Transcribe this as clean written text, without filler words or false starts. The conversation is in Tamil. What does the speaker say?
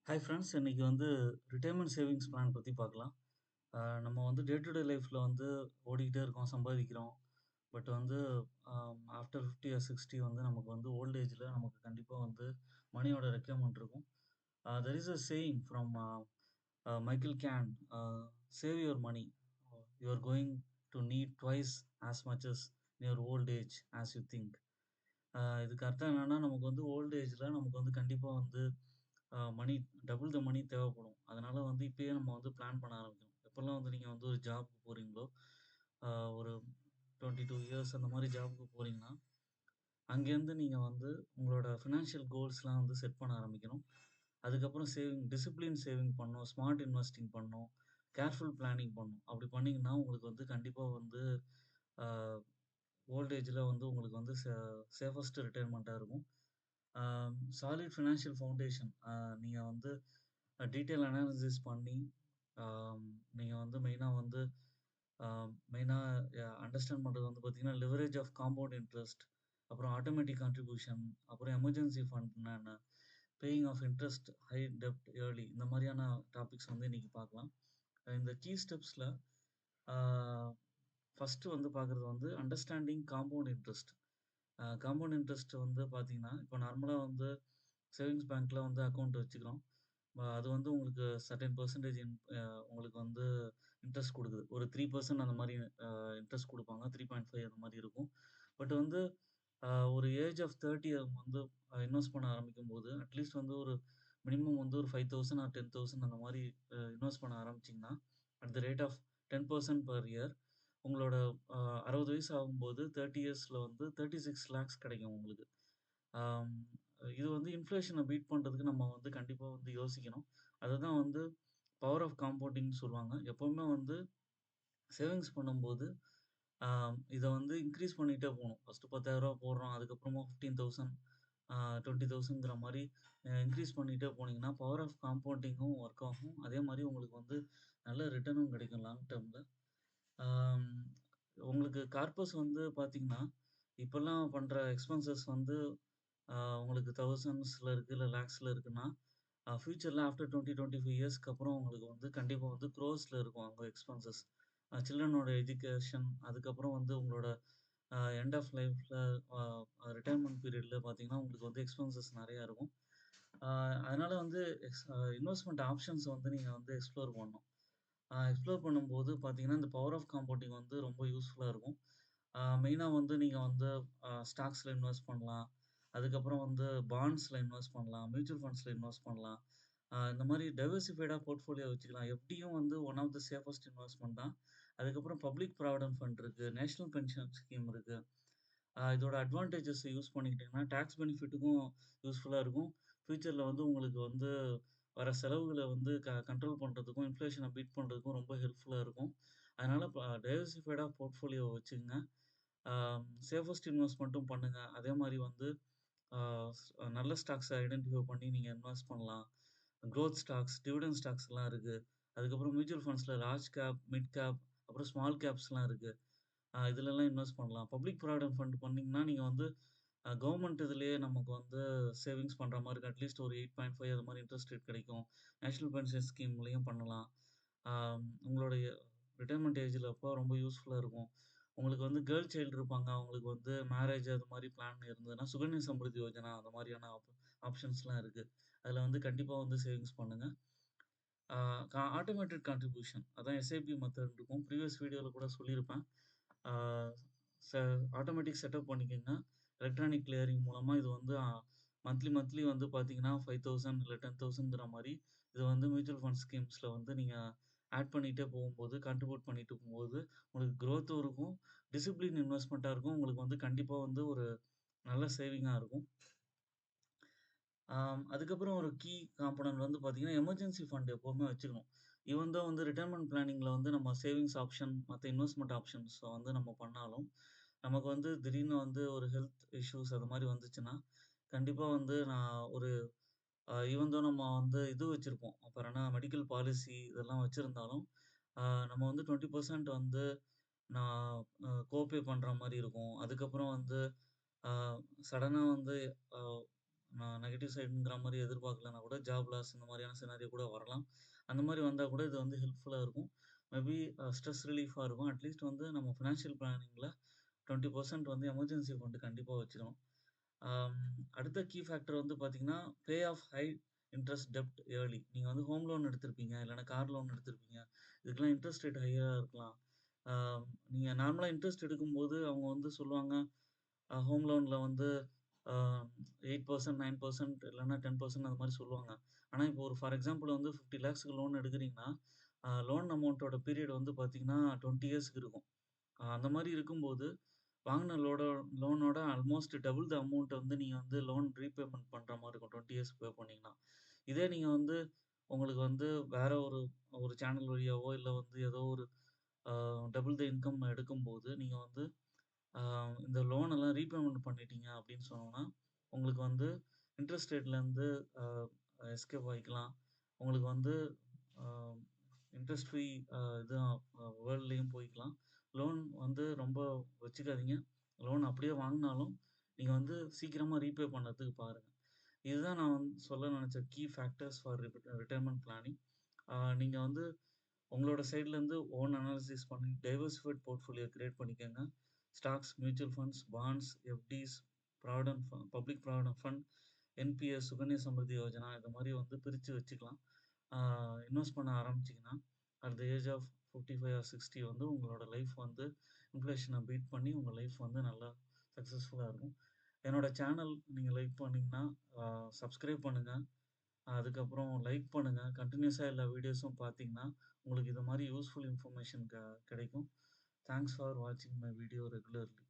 Hi friends. இன்னைக்கு வந்து ரிட்டயர்மெண்ட் சேவிங்ஸ் பிளான் பத்தி பார்க்கலாம். நம்ம வந்து டே டு டே லைஃப்ல வந்து ஓடிக்கிட்டே இருக்கோம், சம்பாதிக்கிறோம். பட் வந்து ஆஃப்டர் 50 ஆர் 60 வந்து நமக்கு வந்து ஓல்ட் ஏஜ்ல நமக்கு கண்டிப்பா வந்து மனியோட ரெக்யர்மென்ட் இருக்கும். There is a saying from Michael Kane, "save your money. You are going to need twice as much as in your old age as you think." இதுக்கு அர்த்தம் என்னன்னா, நமக்கு வந்து ஓல்ட் ஏஜ்ல நமக்கு வந்து கண்டிப்பா வந்து மணி டபுள் த மணி தேவைப்படும். அதனால வந்து இப்பயே நம்ம வந்து பிளான் பண்ண ஆரம்பிக்கணும். எப்பலாம் வந்து நீங்க வந்து ஒரு ஜாப்க்கு போறீங்களோ, ஒரு 22 இயர்ஸ் அந்த மாரி ஜாப்க்கு போறீங்கன்னா, அங்கேருந்து நீங்க வந்து உங்களோட ஃபினான்ஷியல் கோல்ஸ்லாம் வந்து செட் பண்ண ஆரம்பிக்கணும். அதுக்கப்புறம் டிசிப்ளின் சேவிங் பண்ணணும், ஸ்மார்ட் இன்வெஸ்டிங் பண்ணணும், கேர்ஃபுல் பிளானிங் பண்ணணும். அப்படி பண்ணீங்கன்னா, உங்களுக்கு வந்து கண்டிப்பா வந்து அ ஓல்ட் ஏஜ்ல வந்து உங்களுக்கு வந்து சேஃபஸ்ட் ரிட்டயர்மென்ட்டா இருக்கும். Solid financial foundation. நீங்க வந்து டீட்டெயில் அனாலிசிஸ் பண்ணி, ஆம் நீங்க வந்து அ மெயினா அண்டர்ஸ்டாண்ட் பண்றது வந்து பார்த்தீங்கன்னா, லிவரேஜ் ஆஃப் காம்பவுண்ட் இன்ட்ரெஸ்ட், அப்புறம் ஆட்டோமேட்டிக் கான்ட்ரிபியூஷன், அப்புறம் எமர்ஜென்சி ஃபண்ட் என்னென்ன, பேயிங் ஆஃப் இன்ட்ரெஸ்ட், ஹை டெப்ட் இயர்லி இந்த மாரியான டாபிக்ஸ் வந்து இன்னைக்கு பார்க்கலாம். இந்த கீ ஸ்டெப்ஸ்ல ஆ ஃபர்ஸ்ட்டு வந்து பார்க்குறது வந்து understanding compound interest. Compound interest வந்து பார்த்தீங்கன்னா, இப்போ நார்மலா வந்து சேவிங்ஸ் பேங்க்ல வந்து அக்கவுண்ட் வச்சுக்கிறோம். அது வந்து உங்களுக்கு சர்டைன் பெர்சன்டேஜ் உங்களுக்கு வந்து இன்ட்ரெஸ்ட் குடுக்குது. ஒரு 3% அந்த மாரி இன்ட்ரெஸ்ட் குடுப்பாங்க. 3.5 அந்த மாரி இருக்கும். பட் வந்து அ ஒரு ஏஜ் ஆஃப் 30 அவங்க வந்து இன்வெஸ்ட் பண்ண ஆரம்பிக்கும்போது, அட்லீஸ்ட் வந்து ஒரு மினிமம் வந்து ஒரு 5,000 ஆர் 10,000 அந்த மாரி இன்வெஸ்ட் பண்ண ஆரம்பிச்சீங்கன்னா, at the rate of 10% per year உங்களோட அ 60 வயசு ஆகும்போது 30 இயர்ஸ்ல வந்து 36 லேக்ஸ் கிடைக்கும் உங்களுக்கு. ஆம், இது வந்து இன்ஃப்ளேஷன பீட் பண்றதுக்கு நம்ம வந்து கண்டிப்பா வந்து யோசிக்கணும். அதுதான் வந்து பவர் ஆஃப் காம்பவுண்டிங்ன்னு சொல்லுவாங்க. எப்பவுமே வந்து சேவிங்ஸ் பண்ணும்போது, இத வந்து இன்கிரீஸ் பண்ணிட்டே போணும். ஃபர்ஸ்ட்டு ரூ. 10,000 போடுறோம். அதுக்கப்புறமா 15,000 20,000ங்கிற மாரி இன்கிரீஸ் பண்ணிட்டே போனீங்கன்னா, பவர் ஆஃப் காம்பவுண்டிங்கும் ஒர்க் ஆகும். அதே மாரி உங்களுக்கு வந்து நல்ல ரிட்டர்னும் கிடைக்கும் லாங் டெர்ம்ல. ஆம், உங்களுக்கு கார்பஸ் வந்து பார்த்தீங்கன்னா, இப்பல்லாம் பண்ற எக்ஸ்பென்சஸ் வந்து உங்களுக்கு தௌசண்ட்ஸ்ல இருக்கு, இல்ல லேக்ஸ்ல இருக்குன்னா, ஃபியூச்சர்ல ஆஃப்டர் 20, 25 இயர்ஸ்க்கு அப்புறம் உங்களுக்கு வந்து கண்டிப்பா வந்து குரோர்ஸ்ல இருக்கும் அங்க எக்ஸ்பென்சஸ். சில்ட்ரனோட எஜுகேஷன், அதுக்கப்புறம் வந்து உங்களோட எண்ட் ஆஃப் லைஃப்ல அ ரிட்டயர்மென்ட் பீரியட்ல பார்த்தீங்கன்னா, உங்களுக்கு வந்து எக்ஸ்பென்சஸ் நெறையா இருக்கும். அ அதனால வந்து இன்வெஸ்ட்மென்ட் ஆப்ஷன்ஸ் வந்து நீங்க வந்து எக்ஸ்ப்ளோர் பண்ணணும். எக்ஸ்ப்ளோர் பண்ணும்போது பார்த்தீங்கன்னா, இந்த பவர் ஆஃப் காம்பவுண்டிங் வந்து ரொம்ப யூஸ்ஃபுல்லா இருக்கும். மெயினா வந்து நீங்க வந்து ஸ்டாக்ஸ்ல இன்வெஸ்ட் பண்ணலாம். அதுக்கப்புறம் வந்து பாண்ட்ஸ்ல இன்வெஸ்ட் பண்ணலாம். மியூச்சுவல் ஃபண்ட்ஸ்ல இன்வெஸ்ட் பண்ணலாம். இந்த மாரி டைவர்சிஃபைடா போர்ட்ஃபோலியோ வச்சுக்கலாம். எஃப்டியும் வந்து one of the safest investment தான். அதுக்கப்புறம் பப்ளிக் ப்ராவிடென்ட் ஃபண்ட் இருக்கு. நேஷனல் பென்ஷன் ஸ்கீம் இருக்கு. இதோட அட்வான்டேஜஸ் யூஸ் பண்ணிக்கிட்டீங்கன்னா, டாக்ஸ் பெனிஃபிட்டுக்கும் யூஸ்ஃபுல்லா இருக்கும். ஃபியூச்சர்ல வந்து உங்களுக்கு வந்து வர செலவுகள வந்து கண்ட்ரோல் பண்றதுக்கும், இன்ஃப்ளேஷன பீட் பண்றதுக்கும் ரொம்ப ஹெல்ப்ஃபுல்லா இருக்கும். அதனால டைவர்சிஃபைடா போர்ட்ஃபோலியோ வச்சுக்கங்க. ஆ சேஃபஸ்ட் இன்வெஸ்ட்மென்ட்டும் பண்ணுங்க. அதே மாரி வந்து ஆ நல்ல ஸ்டாக்ஸ ஐடென்டிஃபை பண்ணி நீங்க இன்வெஸ்ட் பண்ணலாம். குரோத் ஸ்டாக்ஸ், டிவிடெண்ட் ஸ்டாக்ஸ்லாம் இருக்கு. அதுக்கப்புறம் மியூச்சுவல் ஃபண்ட்ஸ்ல லார்ஜ் கேப், மிட் கேப், அப்புறம் ஸ்மால் கேப்ஸ்லாம் இருக்கு. இதுலலாம் இன்வெஸ்ட் பண்ணலாம். பப்ளிக் ப்ராவிடென்ட் ஃபண்ட் பண்ணீங்கன்னா, நீங்க வந்து கவர்மெண்ட் இதுலயே நமக்கு வந்து சேவிங்ஸ் பண்ற மாரி இருக்கும். அட்லீஸ்ட் ஒரு 8.5 அது மாரி இன்ட்ரெஸ்ட் ரேட் கிடைக்கும். நேஷனல் பென்ஷன் ஸ்கீம்லயும் பண்ணலாம். உங்களுடைய ரிட்டயர்மென்ட் ஏஜ்ல அப்போ ரொம்ப யூஸ்ஃபுல்லா இருக்கும். உங்களுக்கு வந்து கேர்ள் சைல்டு இருப்பாங்க. அவங்களுக்கு வந்து மேரேஜ் அது மாரி பிளான் இருந்ததுன்னா, சுகன்யா சம்ருத்தி யோஜனா அந்த மாரியான ஆப்ஷன்ஸ்லாம் இருக்கு. அதுல வந்து கண்டிப்பா வந்து சேவிங்ஸ் பண்ணுங்க. ஆ ஆட்டோமேட்டட் கான்ட்ரிபியூஷன் அதான் எஸ்ஐபி மெத்தட் இருக்கும். ப்ரீவியஸ் வீடியோல கூட சொல்லியிருப்பேன். ஆ ச ஆட்டோமேட்டிக் செட்டப் பண்ணிக்கங்க. எலக்ட்ரானிக் கிளியரிங் மூலமா இது வந்து மந்த்லி வந்து பார்த்தீங்கன்னா, 5,000 இல்ல 10,000ங்கிற மாரி இது வந்து மியூச்சுவல் ஃபண்ட் ஸ்கீம்ஸ்ல வந்து நீங்க ஆட் பண்ணிட்டே போகும்போது, கான்ட்ரிபியூட் பண்ணிட்டு போகும்போது, உங்களுக்கு குரோத்தும் இருக்கும். டிசிப்ளின் இன்வெஸ்ட்மென்ட்டா இருக்கும். உங்களுக்கு வந்து கண்டிப்பா வந்து ஒரு நல்ல சேவிங்கா இருக்கும். அதுக்கப்புறம் ஒரு கீ காம்போனன்ட் வந்து பார்த்தீங்கன்னா, எமர்ஜென்சி ஃபண்ட் எப்பவுமே வச்சுக்கணும். ஈவன் தோ வந்து ரிட்டயர்மென்ட் பிளானிங்ல வந்து நம்ம சேவிங்ஸ் ஆப்ஷன், மத்த இன்வெஸ்ட்மென்ட் ஆப்ஷன்ஸ வந்து நம்ம பண்ணாலும், நமக்கு வந்து திடீர்னு வந்து ஒரு ஹெல்த் இஷ்யூஸ் அது மாரி வந்துச்சுன்னா, கண்டிப்பா வந்து நான் ஒரு ஈவன் தோ நம்ம வந்து இது வச்சிருப்போம். அப்புறம் என்ன மெடிக்கல் பாலிசி இதெல்லாம் வச்சிருந்தாலும், அ நம்ம வந்து 20% வந்து நான் கோப்பே பண்ற மாரி இருக்கும். அதுக்கப்புறம் வந்து அ சடனா வந்து அ நெகட்டிவ் சைடுங்கிற மாரி எதிர்பார்க்கலனா கூட ஜாப் லாஸ் இந்த மாரியான சினாரியோ கூட வரலாம். அந்த மாரி வந்தா கூட இது வந்து ஹெல்ப்ஃபுல்லா இருக்கும். மேபி ஸ்ட்ரெஸ் ரிலீஃபா இருக்கும். அட்லீஸ்ட் வந்து நம்ம ஃபினான்ஷியல் பிளானிங்ல 20% வந்து எமர்ஜென்சி ஃபண்ட் கண்டிப்பா வச்சுக்கணும். ஆம், அடுத்த கீ ஃபேக்டர் வந்து பார்த்தீங்கன்னா, பே ஆஃப் ஹை இன்ட்ரெஸ்ட் டெப்ட் இயர்லி. நீங்க வந்து ஹோம் லோன் எடுத்திருப்பீங்க, இல்லன்னா கார் லோன் எடுத்திருப்பீங்க. இதுக்கெல்லாம் இன்ட்ரெஸ்ட் ரேட் ஹையா இருக்கலாம். ஆ நீங்க நார்மலா இன்ட்ரெஸ்ட் எடுக்கும்போது அவங்க வந்து சொல்லுவாங்க, ஹோம் லோன்ல வந்து ஆ 8% 9% இல்லன்னா 10% அந்த மாரி சொல்லுவாங்க. ஆனா, இப்போ ஒரு ஃபார் எக்ஸாம்பிள் வந்து 50 லேக்ஸ்க்கு லோன் எடுக்குறீங்கன்னா, லோன் அமௌண்ட்டோட பீரியட் வந்து பார்த்தீங்கன்னா, 20 இயர்ஸ்க்கு இருக்கும். அந்த மாரி இருக்கும்போது, வாங்குன லோனோட ஆல்மோஸ்ட் டபுள் த அமௌண்ட் வந்து நீங்க வந்து லோன் ரீபேமெண்ட் பண்ற மாரி இருக்கும். 20 இயர்ஸ் பே பண்ணீங்கன்னா. இதே நீங்க வந்து உங்களுக்கு வந்து வேற ஒரு ஒரு சேனல் வழியாவோ, இல்ல வந்து ஏதோ ஒரு அ டபுள் த இன்கம் எடுக்கும்போது, நீங்க வந்து அ இந்த லோன் எல்லாம் ரீபேமெண்ட் பண்ணிட்டீங்க அப்படின்னு சொன்னோம்னா, உங்களுக்கு வந்து இன்ட்ரெஸ்ட் ரேட்லேருந்து அ எஸ்கேப் ஆயிக்கலாம். உங்களுக்கு வந்து அ இன்ட்ரெஸ்ட் ஃப்ரீ இதுதான் வேர்ல்ட்லயும் போய்க்கலாம். லோன் வந்து ரொம்ப வச்சுக்காதீங்க. லோன் அப்படியே வாங்குனாலும், நீங்க வந்து சீக்கிரமா ரீபே பண்ணதுக்கு பாருங்க. இதுதான் நான் வந்து சொல்ல நெனச்ச key factors for retirement planning. நீங்க வந்து உங்களோட சைட்லருந்து ஓன் அனாலிசிஸ் பண்ணி டைவர்சிஃபைட் போர்ட்ஃபோலியோ கிரியேட் பண்ணிக்கங்க. Stocks, mutual funds, bonds, FDs, public provident fund, NPS, Sukanya Samriddhi Yojana இந்த மாரி வந்து பிரிச்சு வச்சுக்கலாம். ஆ இன்வெஸ்ட் பண்ண ஆரம்பிச்சீங்கன்னா, at the age of 55 or 60 வந்து உங்களோட லைஃப் வந்து இன்ஃப்ளேஷன பீட் பண்ணி உங்க லைஃப் வந்து நல்லா சக்சஸ்ஃபுல்லா இருக்கும். என்னோட சேனல் நீங்க லைக் பண்ணீங்கன்னா, சப்ஸ்கிரைப் பண்ணுங்க. அதுக்கப்புறம் லைக் பண்ணுங்க. கன்டினியூஸா எல்லா வீடியோஸும் பார்த்தீங்கன்னா, உங்களுக்கு இது மாரி யூஸ்ஃபுல் இன்ஃபர்மேஷன் கிடைக்கும். தேங்க்ஸ் ஃபார் வாட்சிங் மை வீடியோ ரெகுலர்லி.